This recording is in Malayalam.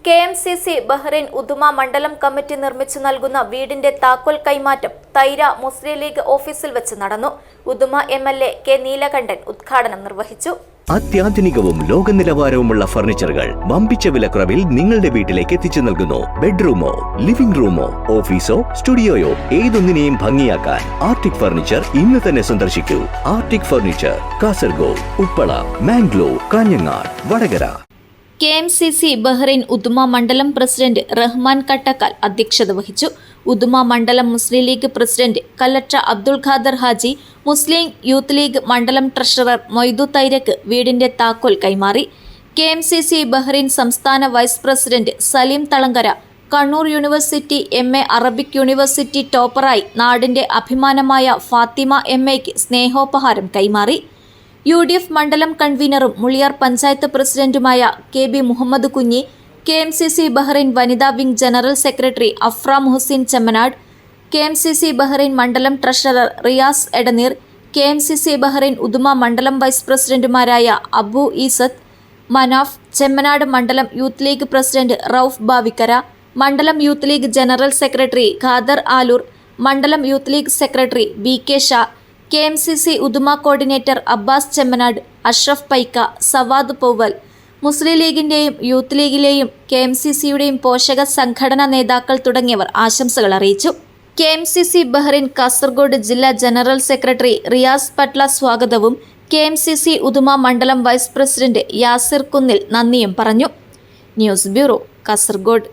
KMCC ബഹ്റൈൻ ഉദുമ മണ്ഡലം കമ്മിറ്റി നിർമ്മിച്ചു നൽകുന്ന വീടിന്റെ താക്കോൽ കൈമാറ്റം തൈര മുസ്ലിം ലീഗ് ഓഫീസിൽ വെച്ച് നടന്നു. ഉദുമ MLA K നീലകണ്ഠൻ ഉദ്ഘാടനം നിർവഹിച്ചു. അത്യാധുനികവും ലോക നിലവാരവുമുള്ള ഫർണിച്ചറുകൾ വമ്പിച്ച വിലക്കുറവിൽ നിങ്ങളുടെ വീട്ടിലേക്ക് എത്തിച്ചു നൽകുന്നു. ബെഡ്റൂമോ, ലിവിംഗ് റൂമോ, ഓഫീസോ, സ്റ്റുഡിയോയോ ഏതൊന്നിനെയും ഭംഗിയാക്കാൻ ആർട്ടിക് ഫർണിച്ചർ ഇന്ന് തന്നെ സന്ദർശിക്കൂ. Artic furniture, Kasaragod, Uppala, Mangalore, Kanhangad, Vadakara. KMCC Bahrain Uduma മണ്ഡലം പ്രസിഡന്റ് റഹ്മാൻ കട്ടക്കാൽ അധ്യക്ഷത വഹിച്ചു. ഉദുമ മണ്ഡലം മുസ്ലിം ലീഗ് പ്രസിഡന്റ് കല്ലറ്റ അബ്ദുൽ ഖാദർ ഹാജി, മുസ്ലിം യൂത്ത് ലീഗ് മണ്ഡലം ട്രഷറർ മൊയ്തു തൈരക്ക് വീടിന്റെ താക്കോൽ കൈമാറി. KMCC ബഹ്റൈൻ സംസ്ഥാന vice president Salim Thalangara, Kannur university MA Arabic university ടോപ്പറായി നാടിന്റെ അഭിമാനമായ ഫാത്തിമ MAക്ക് സ്നേഹോപഹാരം കൈമാറി. UDF മണ്ഡലം കൺവീനറും മുളിയാർ പഞ്ചായത്ത് പ്രസിഡന്റുമായ KB Muhammad Kunhi, KMCC Bahrain വനിതാ wing general secretary Afra Muhsin Chemmanad, KMCC Bahrain മണ്ഡലം treasurer Riyas Edneer, KMCC Bahrain Uduma മണ്ഡലം വൈസ് പ്രസിഡന്റുമാരായ അബു ഈസത്ത്, മനാഫ്, ചെമ്മനാട് മണ്ഡലം യൂത്ത് ലീഗ് പ്രസിഡന്റ് റൌഫ് ബാവിക്കര, മണ്ഡലം യൂത്ത് ലീഗ് ജനറൽ സെക്രട്ടറി ഖാദർ ആലൂർ, മണ്ഡലം Youth League secretary BK Shah, KMCC ഉദുമ കോർഡിനേറ്റർ അബ്ബാസ് ചെമ്മനാട്, അഷ്റഫ് പൈക്ക, സവാദ് പൗവൽ, മുസ്ലിം ലീഗിന്റെയും യൂത്ത് ലീഗിലെയും KMCCയുടെയും പോഷക സംഘടനാ നേതാക്കൾ തുടങ്ങിയവർ ആശംസകൾ അറിയിച്ചു. KMCC ബഹ്റൈൻ കാസർഗോഡ് ജില്ലാ ജനറൽ സെക്രട്ടറി റിയാസ് പട്ല സ്വാഗതവും KMCC ഉദുമ മണ്ഡലം വൈസ് പ്രസിഡന്റ് യാസിർ കുന്നിൽ നന്ദിയും പറഞ്ഞു. News bureau, Kasaragod.